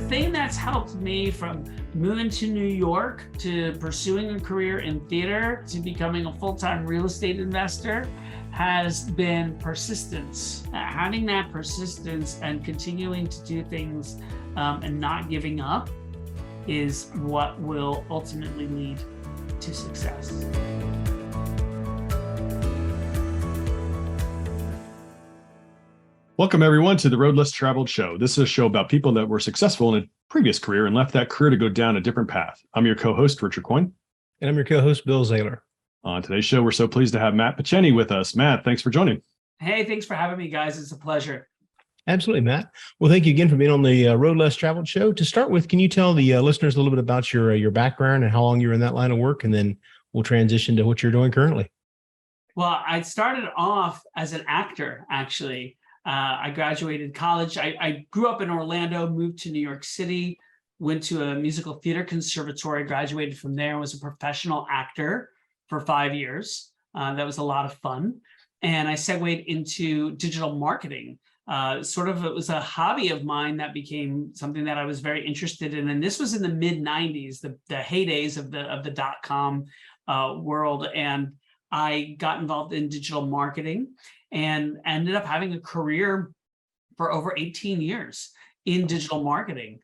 thing that's helped me from moving to New York to pursuing a career in theater to becoming a full-time real estate investor has been persistence. Having that persistence and continuing to do things and not giving up is what will ultimately lead to success. Welcome, everyone, to the Road Less Traveled Show. This is a show about people that were successful in a previous career and left that career to go down a different path. I'm your co-host, Richard Coyne. And I'm your co-host, Bill Zahller. On today's show, we're so pleased to have Matt Picheny with us. Matt, thanks for joining. Hey, thanks for having me, guys. It's a pleasure. Absolutely, Matt. Well, thank you again for being on the Road Less Traveled Show. To start with, can you tell the listeners a little bit about your background and how long you were in that line of work, and then we'll transition to what you're doing currently? Well, I started off as an actor, actually. I graduated college. I grew up in Orlando, moved to New York City, went to a musical theater conservatory, graduated from there, was a professional actor for 5 years. That was a lot of fun. And I segued into digital marketing. It was a hobby of mine that became something that I was very interested in. And this was in the mid 90s, the heydays of the .com world. And I got involved in digital marketing and ended up having a career for over 18 years in digital marketing.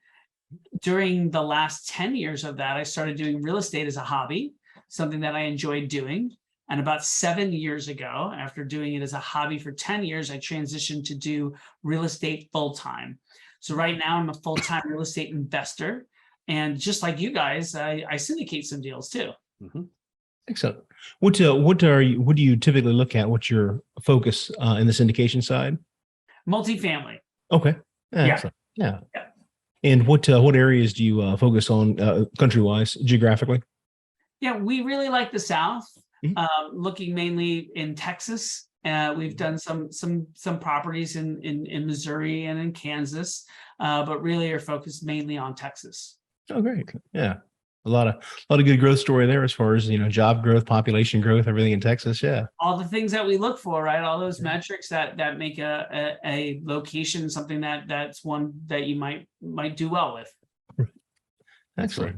During the last 10 years of that, I started doing real estate as a hobby, something that I enjoyed doing. And about 7 years ago, after doing it as a hobby for 10 years, I transitioned to do real estate full-time. So right now I'm a full-time real estate investor. And just like you guys, I syndicate some deals too. Mm-hmm. Excellent. What do you typically look at? What's your focus in the syndication side? Multifamily. Okay. Excellent. Yeah. And what areas do you focus on country-wise, geographically? Yeah, we really like the South. Mm-hmm. Looking mainly in Texas. We've done some properties in Missouri and in Kansas, but really are focused mainly on Texas. Oh, great. Yeah. A lot of good growth story there as far as, job growth, population growth, everything in Texas. Yeah. All the things that we look for, right? All those metrics that make a location something that's one that you might do well with. Excellent.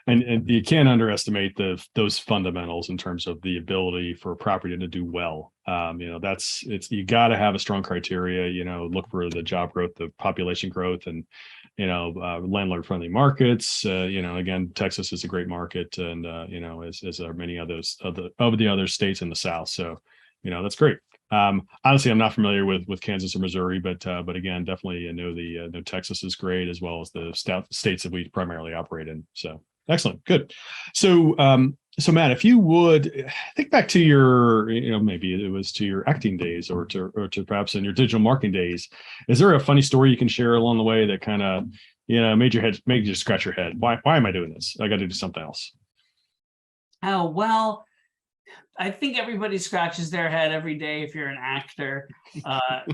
And you can't underestimate those fundamentals in terms of the ability for a property to do well. You got to have a strong criteria. Look for the job growth, the population growth, and landlord-friendly markets. Again, Texas is a great market, and as are many others of the other states in the South. So, that's great. Honestly, I'm not familiar with Kansas or Missouri, but again, definitely I know Texas is great, as well as the states that we primarily operate in. So. Excellent. Good. So, Matt, if you would think back to your, maybe it was to your acting days or to perhaps in your digital marketing days, is there a funny story you can share along the way that kind of, made you scratch your head? Why am I doing this? I got to do something else. Oh, well, I think everybody scratches their head every day if you're an actor.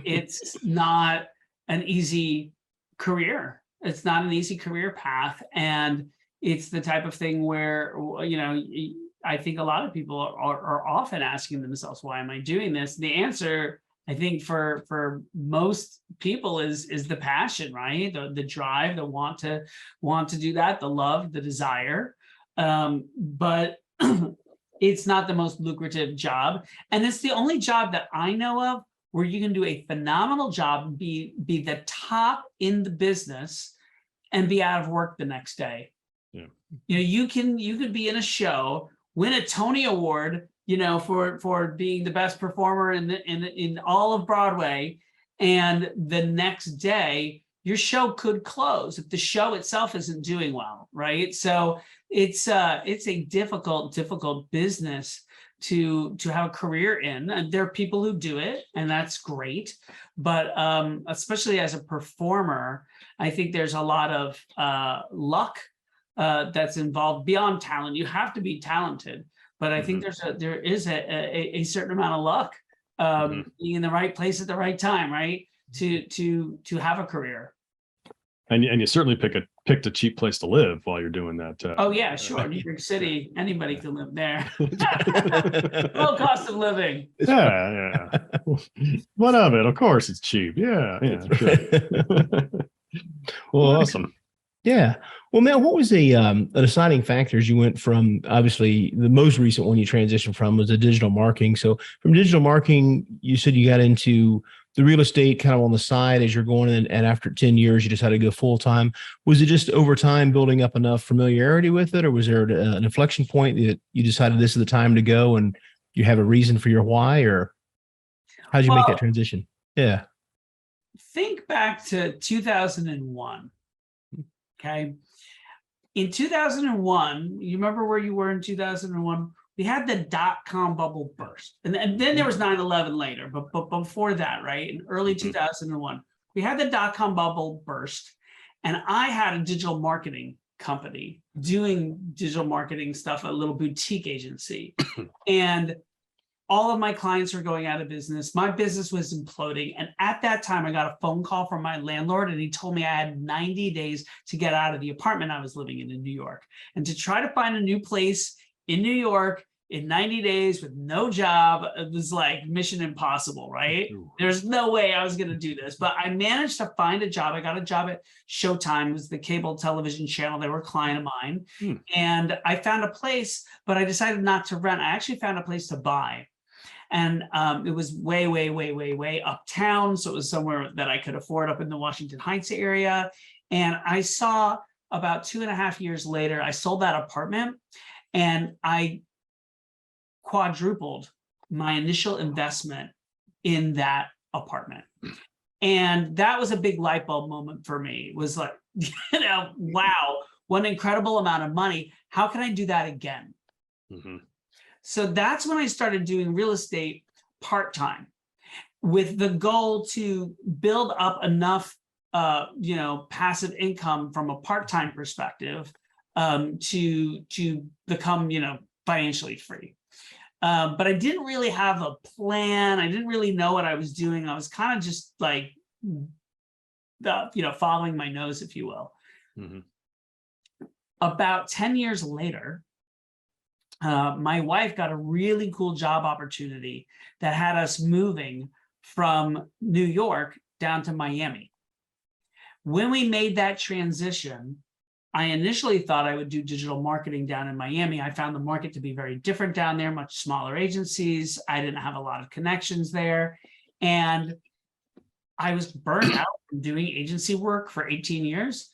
It's not an easy career. It's not an easy career path. And it's the type of thing where, I think a lot of people are often asking themselves, why am I doing this? The answer, I think, for most people is the passion, right? The drive, the want to do that, the love, the desire. But it's not the most lucrative job. And it's the only job that I know of where you can do a phenomenal job and be the top in the business and be out of work the next day. Yeah. You can be in a show, win a Tony Award, for being the best performer in all of Broadway, and the next day your show could close if the show itself isn't doing well, right? So it's a difficult business to have a career in. And there are people who do it, and that's great. But especially as a performer, I think there's a lot of luck that's involved beyond talent. You have to be talented, but I think there is a certain amount of luck being in the right place at the right time, right? To have a career. And you certainly picked a cheap place to live while you're doing that. Oh yeah, sure. New York City, anybody can live there. Low cost of living. Yeah. One of it, of course, it's cheap. Yeah. Sure. Well, awesome. Yeah. Well, Mel, what was the deciding factor as you went from, obviously the most recent one you transitioned from was the digital marketing. So from digital marketing, you said you got into the real estate kind of on the side as you're going in, and after 10 years, you decided to go full time. Was it just over time building up enough familiarity with it, or was there an inflection point that you decided this is the time to go and you have a reason for your why, or how did you make that Well, transition? Yeah. think back to 2001. Okay. In 2001, you remember where you were in 2001? We had the dot-com bubble burst. And then there was 9/11 later, but before that, right? In early 2001, we had the dot-com bubble burst. And I had a digital marketing company doing digital marketing stuff, a little boutique agency. And all of my clients were going out of business. My business was imploding. And at that time, I got a phone call from my landlord, and he told me I had 90 days to get out of the apartment I was living in New York. And to try to find a new place in New York in 90 days with no job, it was like mission impossible, right? There's no way I was going to do this. But I managed to find a job. I got a job at Showtime, it was the cable television channel. They were a client of mine. And I found a place, but I decided not to rent. I actually found a place to buy. And it was way uptown. So it was somewhere that I could afford up in the Washington Heights area. And I saw about 2.5 years later, I sold that apartment and I quadrupled my initial investment in that apartment. And that was a big light bulb moment for me. It was like, wow, what an incredible amount of money. How can I do that again? So that's when I started doing real estate part-time with the goal to build up enough, passive income from a part-time perspective to become, financially free. But I didn't really have a plan. I didn't really know what I was doing. I was kind of just like, following my nose, if you will. About 10 years later, my wife got a really cool job opportunity that had us moving from New York down to Miami. When we made that transition, I initially thought I would do digital marketing down in Miami. I found the market to be very different down there, much smaller agencies. I didn't have a lot of connections there. And I was burned out from doing agency work for 18 years.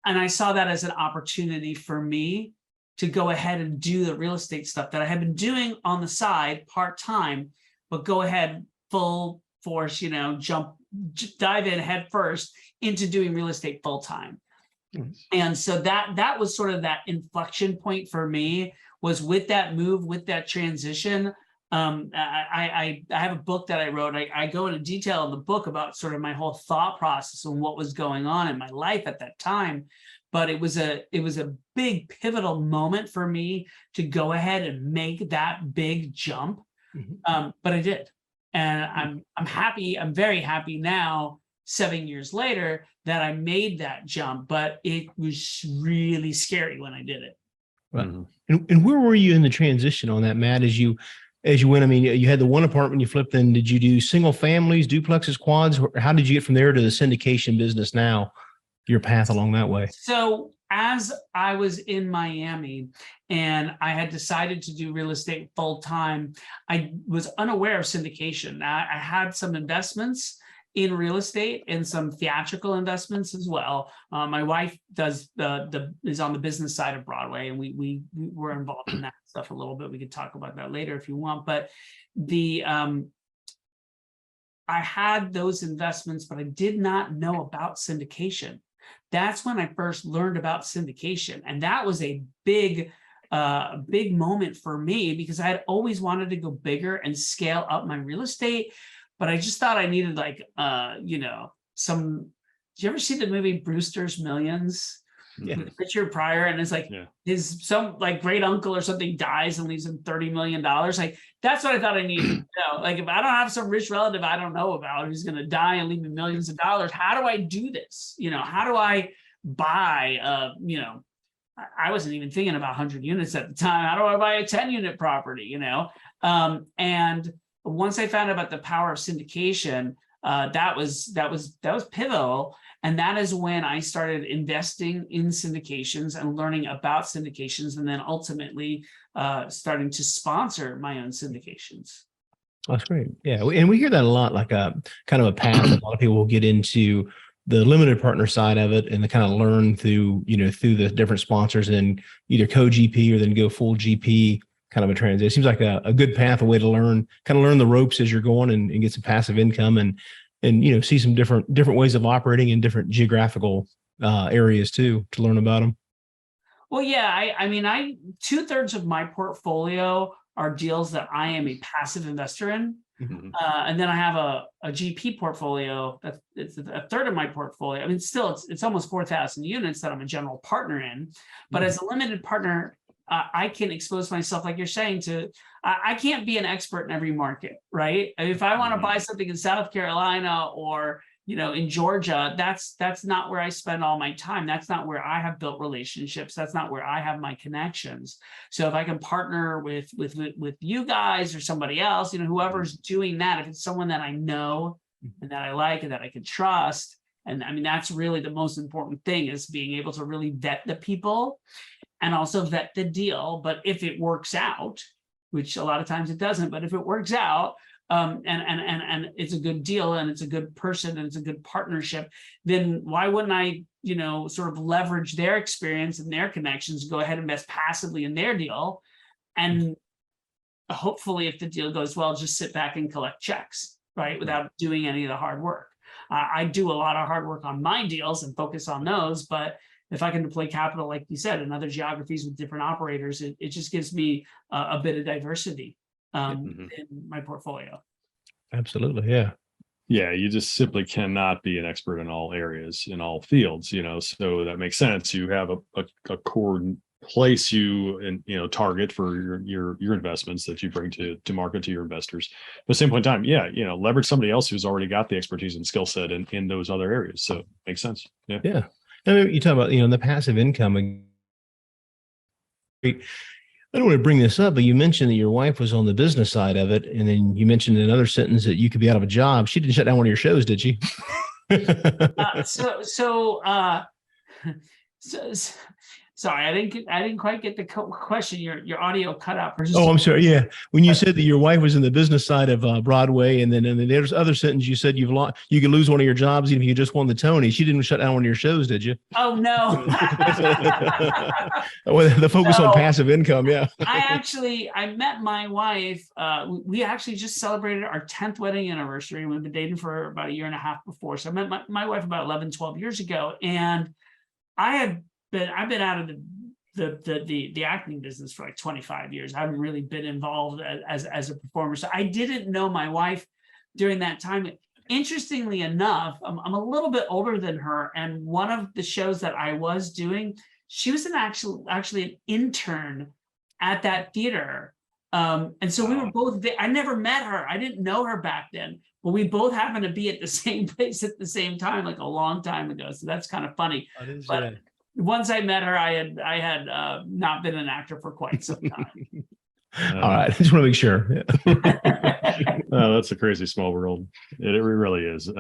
And I saw that as an opportunity for me to go ahead and do the real estate stuff that I had been doing on the side part-time, but go ahead full force, dive in head first into doing real estate full-time. And so that was sort of that inflection point for me, was with that move, with that transition. I have a book that I wrote. I go into detail in the book about sort of my whole thought process and what was going on in my life at that time. But it was a big pivotal moment for me to go ahead and make that big jump. But I did. And I'm happy. I'm very happy now, 7 years later, that I made that jump. But it was really scary when I did it. Right. And where were you in the transition on that, Matt, as you went? I mean, you had the one apartment you flipped, then did you do single families, duplexes, quads? How did you get from there to the syndication business now, your path along that way? So as I was in Miami and I had decided to do real estate full time, I was unaware of syndication. I had some investments in real estate and some theatrical investments as well. My wife is on the business side of Broadway, and we were involved in that stuff a little bit. We could talk about that later if you want. But I had those investments, but I did not know about syndication. That's when I first learned about syndication, and that was a big moment for me, because I had always wanted to go bigger and scale up my real estate. But I just thought I needed some. Did you ever see the movie Brewster's Millions? Yeah. With Richard Pryor, and it's like some great uncle or something dies and leaves him $30 million. Like, that's what I thought I needed. Like, if I don't have some rich relative I don't know about who's going to die and leave me millions of dollars, how do I do this? How do I buy? I wasn't even thinking about 100 units at the time. How do I buy a 10-unit property? And once I found out about the power of syndication, that was pivotal. And that is when I started investing in syndications and learning about syndications, and then ultimately starting to sponsor my own syndications. That's great. Yeah. And we hear that a lot, like a kind of a path. A lot of people will get into the limited partner side of it and they kind of learn through, through the different sponsors and either co-GP or then go full GP kind of a transition. It seems like a good path, a way to learn the ropes as you're going and get some passive income and see some different ways of operating in different geographical areas too, to learn about them. Well, yeah, I mean, 2/3 of my portfolio are deals that I am a passive investor in. Mhm. And then I have a GP portfolio it's a third of my portfolio. I mean, still, it's almost 4,000 units that I'm a general partner in. But as a limited partner, I can expose myself, like you're saying, to I can't be an expert in every market, right? If I want to buy something in South Carolina or in Georgia, that's not where I spend all my time. That's not where I have built relationships. That's not where I have my connections. So if I can partner with you guys or somebody else, whoever's doing that, if it's someone that I know and that I like and that I can trust, and I mean, that's really the most important thing, is being able to really vet the people and also vet the deal. But if it works out, which a lot of times it doesn't, but if it works out, and it's a good deal and it's a good person and it's a good partnership, then why wouldn't I, sort of leverage their experience and their connections, go ahead and invest passively in their deal. And hopefully if the deal goes well, just sit back and collect checks, right? Without doing any of the hard work. I do a lot of hard work on my deals and focus on those, but if I can deploy capital, like you said, in other geographies with different operators, it just gives me a bit of diversity in my portfolio. Absolutely. Yeah. Yeah, you just simply cannot be an expert in all areas, in all fields, so that makes sense. You have a core place target for your investments that you bring to market to your investors. At the same point in time, leverage somebody else who's already got the expertise and skill set in those other areas. So it makes sense. Yeah. Yeah. I mean, you talk about, the passive income. I don't want to bring this up, but you mentioned that your wife was on the business side of it. And then you mentioned in another sentence that you could be out of a job. She didn't shut down one of your shows, did she? Sorry, I didn't quite get the question. Your audio cut out. Oh, I'm sorry. Yeah, when you said that your wife was in the business side of Broadway, and then there's other sentence you said you could lose one of your jobs even if you just won the Tony. She didn't shut down one of your shows, did you? Oh no. Well, the focus on passive income. Yeah. I met my wife. We actually just celebrated our 10th wedding anniversary. We've been dating for about a year and a half before. So I met my wife about 11, 12 years ago, and I've been out of the acting business for like 25 years. I haven't really been involved as a performer. So I didn't know my wife during that time. Interestingly enough, I'm a little bit older than her. And one of the shows that I was doing, she was actually an intern at that theater. And so we were both there. I never met her. I didn't know her back then, but we both happened to be at the same place at the same time, like a long time ago. So that's kind of funny. But once I met her, I had not been an actor for quite some time. All right, I just want to make sure. That's a crazy small world. It really is.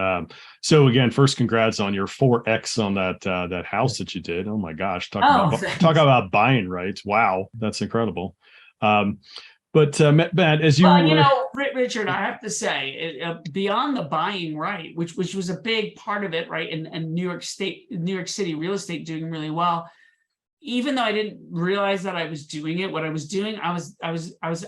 So again, first, congrats on your 4X on that house that you did. Oh my gosh, talk about buying rights. Wow, that's incredible. But Matt, as you Richard, I have to say, beyond the buying right, which was a big part of it, right, and New York City real estate doing really well. Even though I didn't realize that I was doing it, what I was doing, I was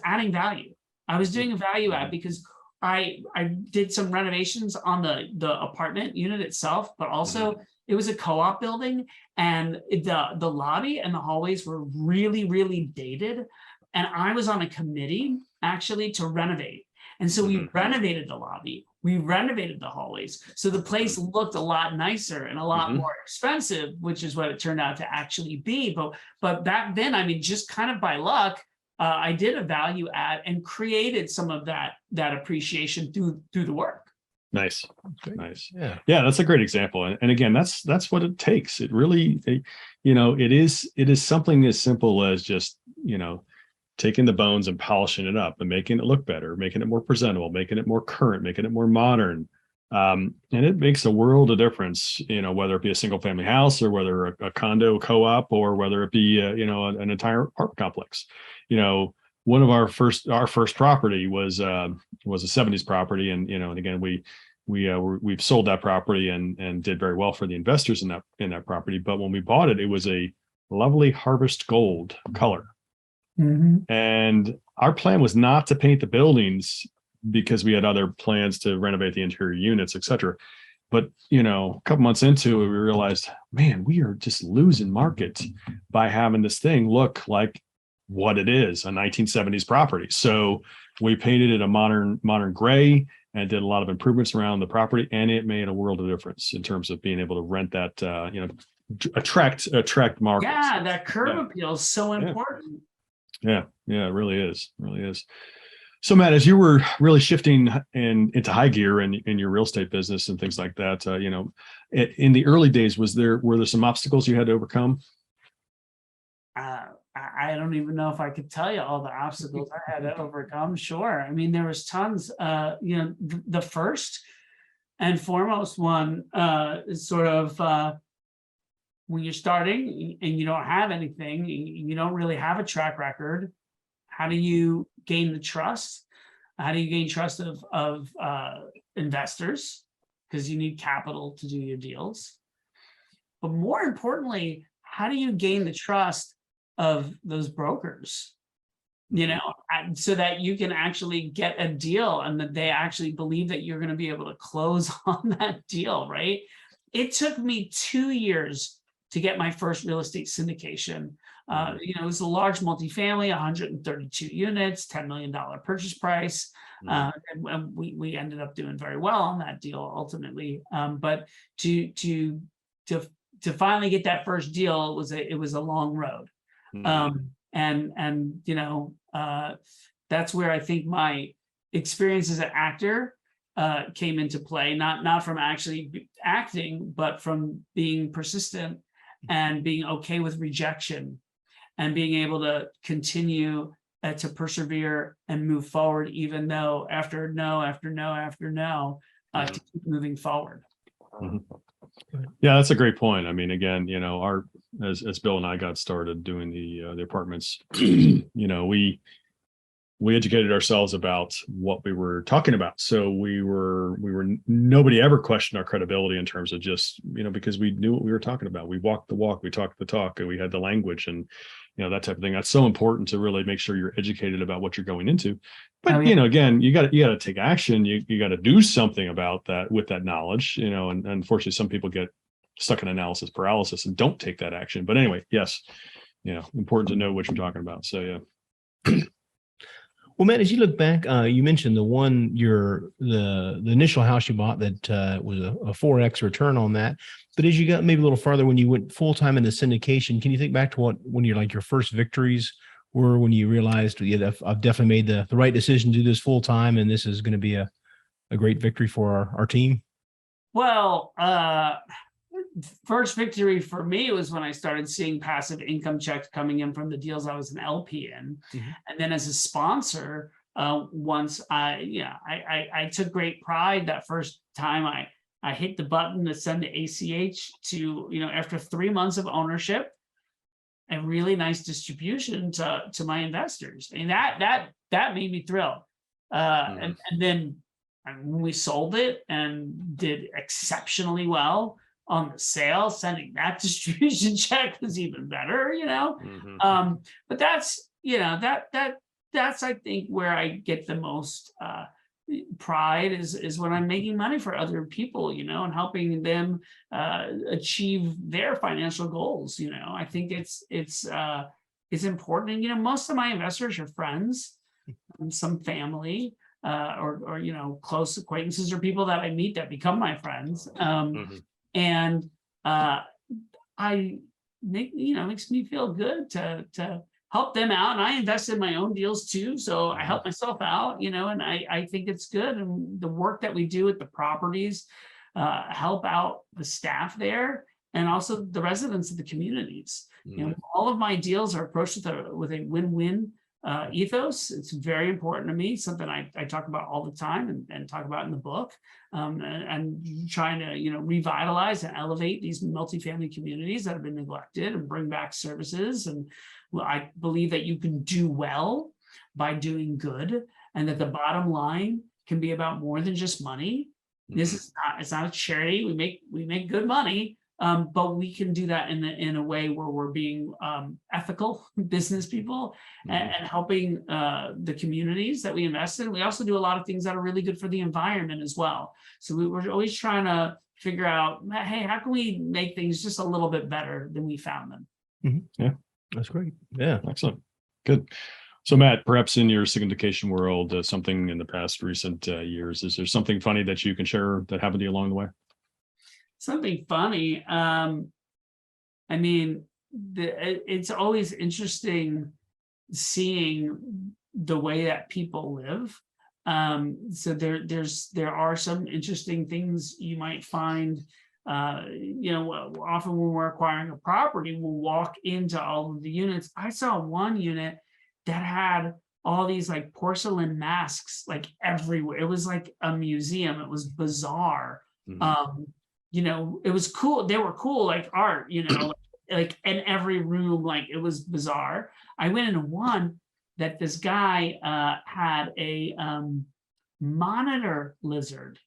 adding value. I was doing a value add because I did some renovations on the apartment unit itself, but also it was a co-op building, and the lobby and the hallways were really, really dated. And I was on a committee actually to renovate. And so we renovated the lobby, we renovated the hallways. So the place looked a lot nicer and a lot more expensive, which is what it turned out to actually be. But back then, I mean, just kind of by luck, I did a value add and created some of that appreciation through the work. Nice. Yeah, that's a great example. And again, that's what it takes. It really, it is something as simple as just, taking the bones and polishing it up and making it look better, making it more presentable, making it more current, making it more modern. And it makes a world of difference, whether it be a single family house or whether a condo co-op or whether it be, an entire apartment complex. One of our first property was a 70s property. And, and again, we've sold that property and did very well for the investors in that property. But when we bought it, it was a lovely harvest gold color. Mm-hmm. And our plan was not to paint the buildings because we had other plans to renovate the interior units, et cetera. But, a couple months into it, we realized, man, we are just losing market by having this thing look like what it is, a 1970s property. So we painted it a modern gray and did a lot of improvements around the property. And it made a world of difference in terms of being able to rent that, attract markets. Yeah, that curb appeal is so important. Yeah, it really is. So Matt, as you were really shifting into high gear in your real estate business and things like that, in the early days, were there some obstacles you had to overcome? I don't even know if I could tell you all the obstacles I had to overcome. Sure. I mean, there was tons. The first and foremost one is sort of when you're starting and you don't have anything, you don't really have a track record. How do you gain the trust? How do you gain trust of investors? Because you need capital to do your deals. But more importantly, how do you gain the trust of those brokers? So that you can actually get a deal and that they actually believe that you're going to be able to close on that deal, right? It took me 2 years to get my first real estate syndication. It was a large multifamily, 132 units, $10 million purchase price. And we ended up doing very well on that deal ultimately. But to finally get that first deal, it was a long road. That's where I think my experience as an actor came into play, not from actually acting, but from being persistent and being okay with rejection and being able to continue to persevere and move forward, even though after no, after no, after no, to keep moving forward. Mm-hmm. Yeah, that's a great point. I mean, again, as Bill and I got started doing the apartments, we educated ourselves about what we were talking about. So nobody ever questioned our credibility in terms of just, because we knew what we were talking about. We walked the walk, we talked the talk, and we had the language and, that type of thing. That's so important to really make sure you're educated about what you're going into. But, again, you got to take action. You got to do something about that with that knowledge, and unfortunately, some people get stuck in analysis paralysis and don't take that action. But anyway, yes, important to know what you're talking about. So, yeah. Well, Matt, as you look back, you mentioned the initial house you bought that was a 4x return on that. But as you got maybe a little farther, when you went full time into syndication, can you think back to when you're like your first victories were, when you realized, I've definitely made the right decision to do this full time, and this is going to be a great victory for our team? Well, first victory for me was when I started seeing passive income checks coming in from the deals I was an LP in. Mm-hmm. And then as a sponsor, once I took great pride that first time I hit the button to send the ACH to, after 3 months of ownership, a really nice distribution to my investors. I mean, that made me thrilled. And then when we sold it and did exceptionally well on the sale, sending that distribution check was even better, Mm-hmm. But that's, that's I think where I get the most pride is when I'm making money for other people, and helping them achieve their financial goals. I think it's important. And most of my investors are friends, some family, or close acquaintances or people that I meet that become my friends. Mm-hmm. And makes me feel good to help them out. And I invest in my own deals too. So I help myself out, and I think it's good. And the work that we do at the properties help out the staff there and also the residents of the communities. Mm-hmm. All of my deals are approached with a win-win ethos. It's very important to me, something I talk about all the time and talk about in the book, and trying to, revitalize and elevate these multifamily communities that have been neglected and bring back services. And I believe that you can do well by doing good, and that the bottom line can be about more than just money. This is not, it's not a charity. We make good money, but we can do that in a way where we're being ethical business people, and helping the communities that we invest in. We also do a lot of things that are really good for the environment as well. So we're always trying to figure out, hey, how can we make things just a little bit better than we found them? Yeah, That's great. Yeah. excellent. Good. So Matt, perhaps in your syndication world, something in the past recent years, is there something funny that you can share that happened to you along the way? Something funny. I mean, it's always interesting seeing the way that people live. So there are some interesting things you might find. Often when we're acquiring a property, we'll walk into all of the units. I saw one unit that had all these like porcelain masks like everywhere. It was like a museum. It was bizarre. It was cool. They were cool, like art, like in every room, like it was bizarre. I went into one that this guy had a monitor lizard.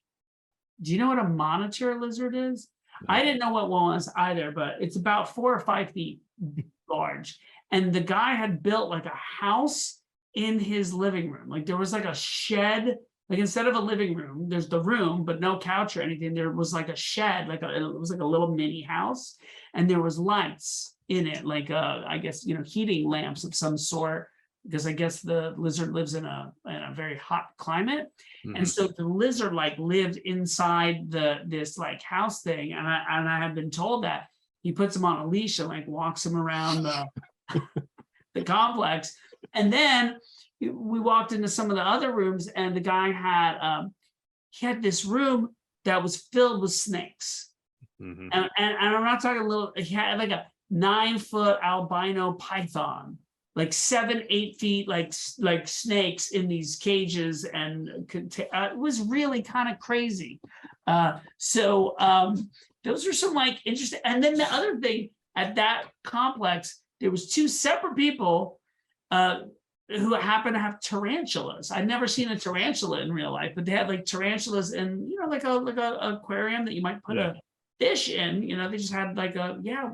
Do you know what a monitor lizard is? I didn't know what one was either, but it's about 4 or 5 feet large. And the guy had built like a house in his living room. Like there was like a shed, like instead of a living room, there's the room, but no couch or anything. There was like a shed, it was like a little mini house, and there was lights in it, like I guess, heating lamps of some sort, because I guess the lizard lives in a very hot climate. And so the lizard like lived inside this like house thing. And I had been told that he puts him on a leash and like walks him around the complex. And then we walked into some of the other rooms, and the guy had this room that was filled with snakes. And I'm not talking little, he had like a 9-foot albino python, like 7-8 feet, like snakes in these cages, and it was really kind of crazy. So those are some like interesting. And then the other thing at that complex, there was 2 separate people who happen to have tarantulas. I'd never seen a tarantula in real life, but they had like tarantulas in, like a aquarium that you might put a fish in. They just had like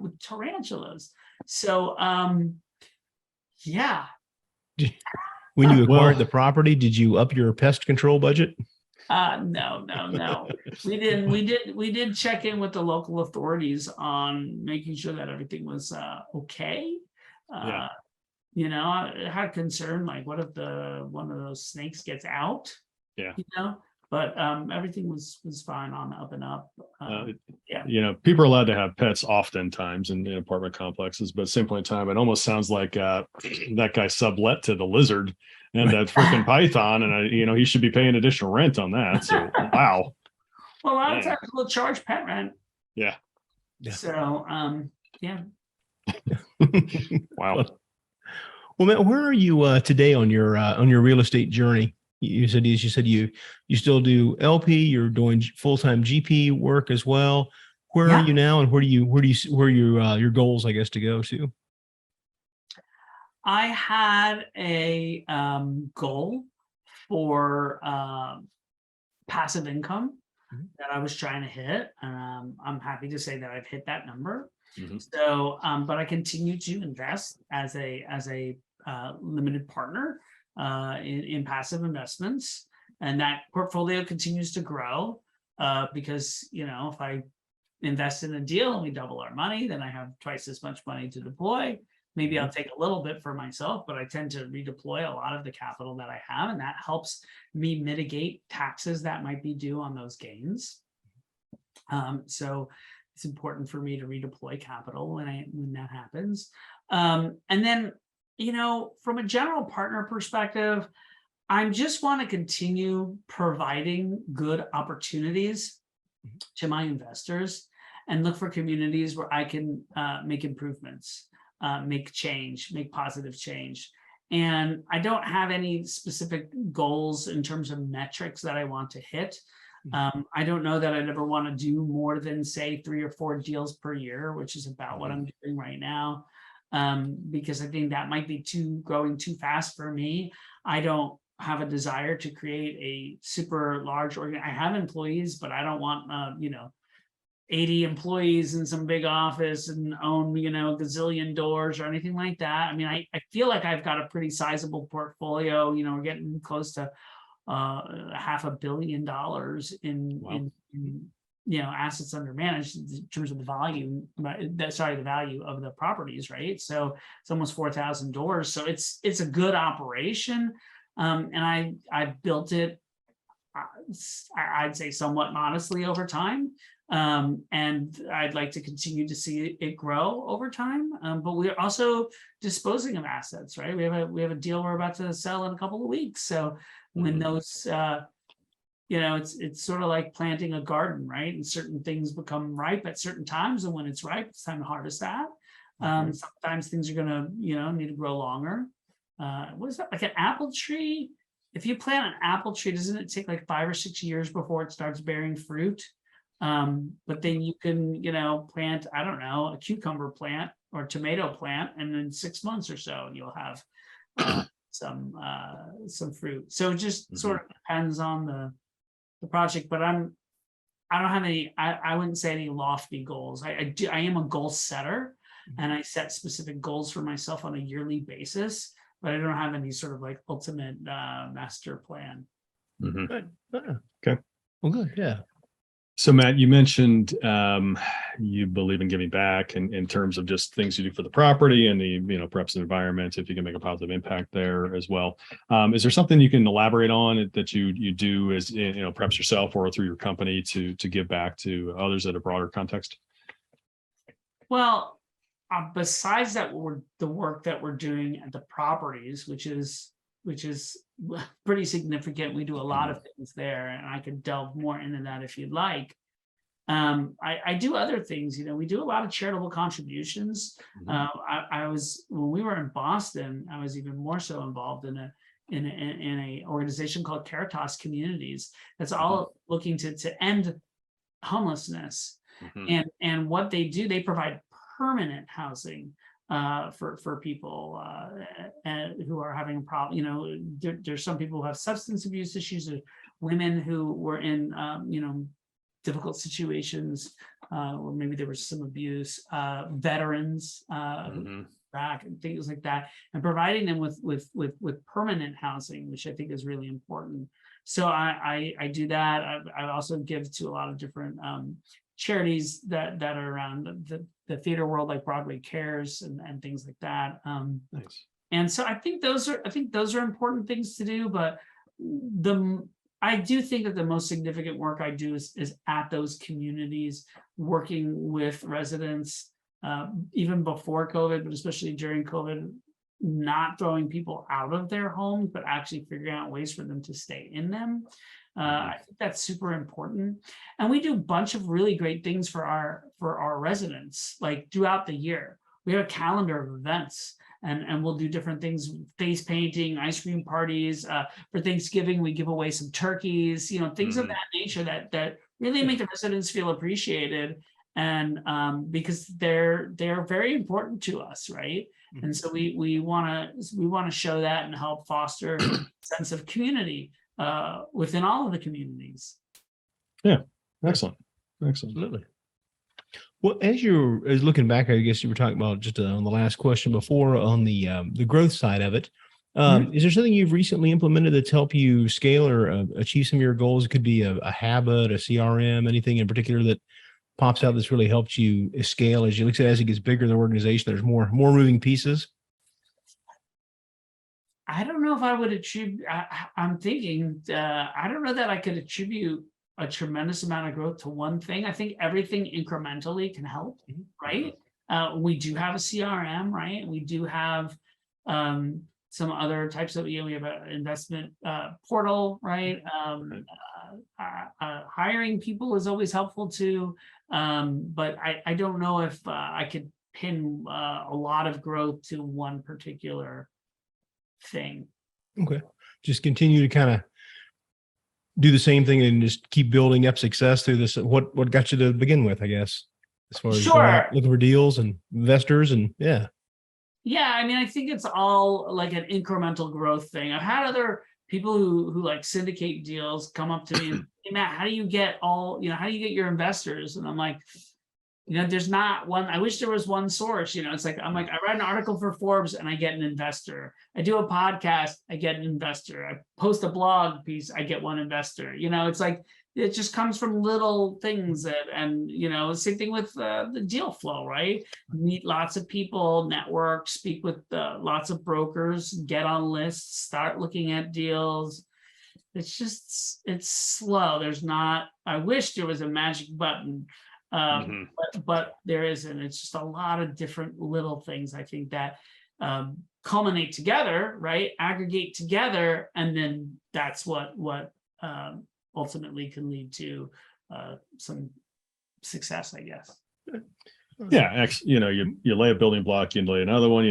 with tarantulas. So When you acquired the property, did you up your pest control budget? No. We didn't. We did check in with the local authorities on making sure that everything was okay. I had concern, like, what if one of those snakes gets out? But everything was fine on the up and up. People are allowed to have pets oftentimes in apartment complexes, but at the same point in time, it almost sounds like that guy sublet to the lizard and that freaking python, and he should be paying additional rent on that. So wow. Well, a lot of times we'll charge pet rent. Yeah. So Wow. Well, Matt, where are you today on your real estate journey? You said you still do LP. You're doing full-time GP work as well. Where are you now, and where are your goals, I guess, to go to? I had a goal for passive income that I was trying to hit. I'm happy to say that I've hit that number. So, but I continue to invest as a limited partner in passive investments, and that portfolio continues to grow because if I invest in a deal and we double our money, then I have twice as much money to deploy. Maybe I'll take a little bit for myself, but I tend to redeploy a lot of the capital that I have, and that helps me mitigate taxes that might be due on those gains. So it's important for me to redeploy capital when that happens. And then, from a general partner perspective, I just want to continue providing good opportunities to my investors and look for communities where I can make improvements, make change, make positive change. And I don't have any specific goals in terms of metrics that I want to hit. I don't know that I'd ever want to do more than, say, 3 or 4 deals per year, which is about what I'm doing right now, because I think that might be growing too fast for me. I don't have a desire to create a super large I have employees, but I don't want 80 employees in some big office and own a gazillion doors or anything like that. I mean, I feel like I've got a pretty sizable portfolio. We're getting close to $500 million in assets under management in terms of the value, the value of the properties, right? So it's almost 4,000 doors. So it's a good operation. And I built it, I'd say, somewhat modestly over time. And I'd like to continue to see it grow over time. But we're also disposing of assets, right? We have a deal we're about to sell in a couple of weeks. So when those, it's sort of like planting a garden, right? And certain things become ripe at certain times, and when it's ripe, it's time to harvest that. Sometimes things are gonna, need to grow longer. What is that? Like an apple tree? If you plant an apple tree, doesn't it take like 5 or 6 years before it starts bearing fruit? But then you can, plant, I don't know, a cucumber plant or tomato plant, and in 6 months or so, you'll have some fruit. So it just sort of depends on the project. But I don't have any. I wouldn't say any lofty goals. I am a goal setter, and I set specific goals for myself on a yearly basis. But I don't have any sort of like ultimate master plan. Good. Okay. Well, good. Yeah. So Matt, you mentioned you believe in giving back in terms of just things you do for the property and the perhaps the environment, if you can make a positive impact there as well. Is there something you can elaborate on that you do as perhaps yourself or through your company to give back to others at a broader context? Well, besides that, the work that we're doing at the properties, which is pretty significant. We do a lot of things there, and I could delve more into that if you'd like. I do other things. We do a lot of charitable contributions. When we were in Boston, I was even more so involved in a organization called Caritas Communities that's all looking to end homelessness. And what they do, they provide permanent housing for people who are having a problem. There's some people who have substance abuse issues, or women who were in difficult situations, or maybe there was some abuse, veterans back and things like that, and providing them with permanent housing, which I think is really important. So I do that. I also give to a lot of different charities that are around the theater world, like Broadway Cares and things like that. Nice. And so I think those are important things to do. But I do think that the most significant work I do is at those communities, working with residents, even before COVID, but especially during COVID, not throwing people out of their homes, but actually figuring out ways for them to stay in them. I think that's super important. And we do a bunch of really great things for our residents, like throughout the year. We have a calendar of events, and we'll do different things: face painting, ice cream parties. For Thanksgiving, we give away some turkeys, things of that nature that really make the residents feel appreciated. And because they're very important to us, right? And so we want to show that and help foster a sense of community within all of the communities. Yeah, excellent. Absolutely. Well, as looking back, I guess you were talking about just on the last question before on the growth side of it. Is there something you've recently implemented that's helped you scale or achieve some of your goals? It could be a habit, a CRM, anything in particular that pops out that's really helped you scale as it gets bigger, the organization, there's more moving pieces? I don't know if I would attribute, I'm thinking, I don't know that I could attribute a tremendous amount of growth to one thing. I think everything incrementally can help, right? We do have a CRM, right? We do have some other types of, we have an investment portal, right? Hiring people is always helpful too. But I don't know if I could pin a lot of growth to one particular thing. Okay. Just continue to kind of do the same thing and just keep building up success through this. What got you to begin with, I guess, as far as going out looking for deals and investors and yeah. Yeah, I mean, I think it's all like an incremental growth thing. I've had other people who like syndicate deals come up to me and, hey, Matt, how do you get how do you get your investors? And I'm like, there's not one. I wish there was one source. It's like, I'm like, I write an article for Forbes and I get an investor. I do a podcast, I get an investor. I post a blog piece, I get one investor. It's like, it just comes from little things and same thing with the deal flow, right? Meet lots of people, network, speak with lots of brokers, get on lists, start looking at deals. It's slow. There's not, I wish there was a magic button, but there isn't. It's just a lot of different little things, I think, that culminate together, right? Aggregate together. And then that's what ultimately can lead to some success, I guess. Yeah, you lay a building block, you lay another one,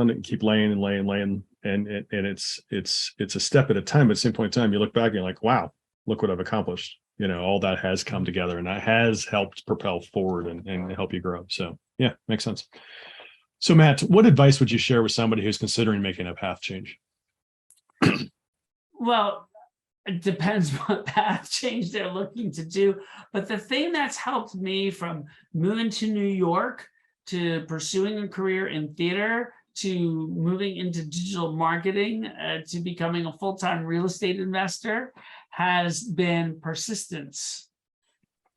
and keep laying and laying, and it's a step at a time. But at the same point in time, you look back and you're like, wow, look what I've accomplished. All that has come together, and that has helped propel forward and help you grow. So yeah, makes sense. So Matt, what advice would you share with somebody who's considering making a path change? Well, it depends what path change they're looking to do. But the thing that's helped me, from moving to New York to pursuing a career in theater to moving into digital marketing to becoming a full-time real estate investor, has been persistence.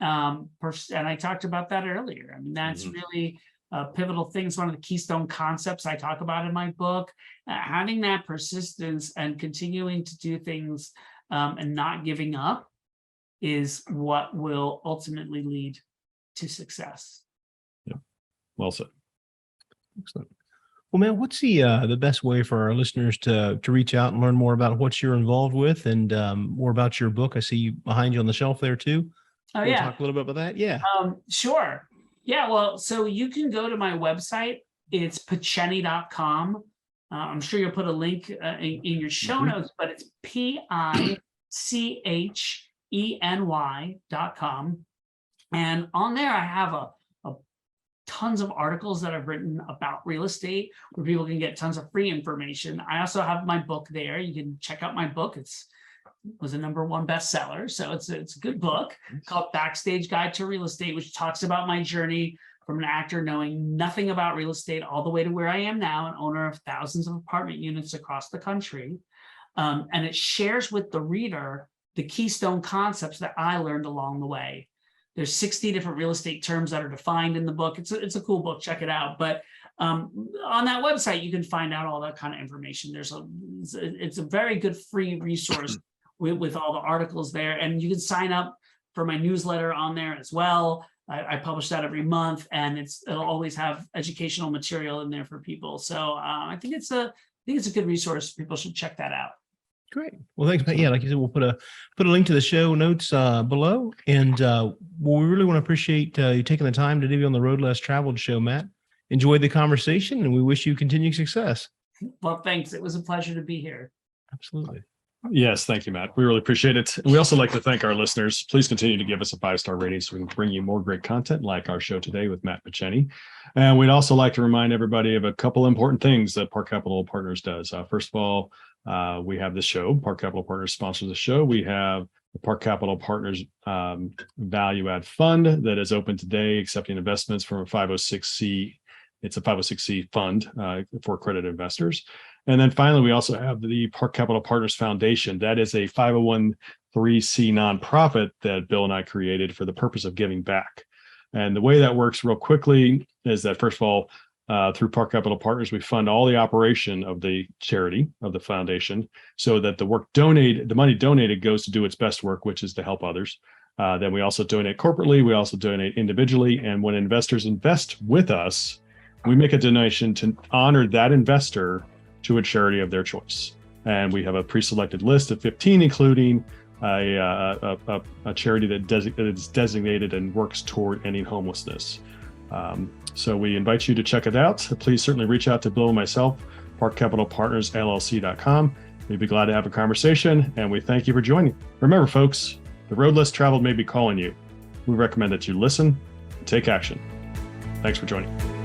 And I talked about that earlier. I mean, that's really pivotal things. One of the keystone concepts I talk about in my book. Having that persistence and continuing to do things and not giving up is what will ultimately lead to success. Yeah, well said. Excellent. Well, man, what's the best way for our listeners to reach out and learn more about what you're involved with and more about your book? I see you behind you on the shelf there too. Oh, yeah. Talk a little bit about that. Yeah. Sure. Yeah. Well, so you can go to my website. It's picheny.com. I'm sure you'll put a link in your show notes, but it's PICHENY.com. And on there, I have tons of articles that I've written about real estate where people can get tons of free information. I also have my book there. You can check out my book. It was a #1 bestseller. So it's a good book called Backstage Guide to Real Estate, which talks about my journey from an actor knowing nothing about real estate all the way to where I am now, an owner of thousands of apartment units across the country. And it shares with the reader the keystone concepts that I learned along the way. There's 60 different real estate terms that are defined in the book. It's a cool book. Check it out. But on that website, you can find out all that kind of information. It's a very good free resource with all the articles there. And you can sign up for my newsletter on there as well. I publish that every month, and it'll always have educational material in there for people. So I think it's a good resource. People should check that out. Great. Well, thanks, Matt. Yeah, like you said, we'll put a link to the show notes below. And we really want to appreciate you taking the time to be on the Road Less Traveled show, Matt. Enjoyed the conversation, and we wish you continued success. Well, thanks. It was a pleasure to be here. Absolutely. Yes, thank you, Matt. We really appreciate it. We also like to thank our listeners. Please continue to give us a 5-star rating so we can bring you more great content like our show today with Matt Picheny. And we'd also like to remind everybody of a couple important things that Park Capital Partners does. First of all, we have this show. Park Capital Partners sponsors the show. We have the Park Capital Partners Value Add Fund that is open today, accepting investments from a 506c. It's a 506c fund for accredited investors. And then finally, we also have the Park Capital Partners Foundation. That is a 501c nonprofit that Bill and I created for the purpose of giving back. And the way that works real quickly is that, first of all, through Park Capital Partners, we fund all the operation of the charity, of the foundation, so that the money donated goes to do its best work, which is to help others. Then we also donate corporately. We also donate individually. And when investors invest with us, we make a donation to honor that investor to a charity of their choice. And we have a pre-selected list of 15, including a charity that is designated and works toward ending homelessness. So we invite you to check it out. Please certainly reach out to Bill and myself parkcapitalpartnersllc.com. We'd be glad to have a conversation, and we thank you for joining. Remember, folks, the road less traveled may be calling you. We recommend that you listen and take action. Thanks for joining.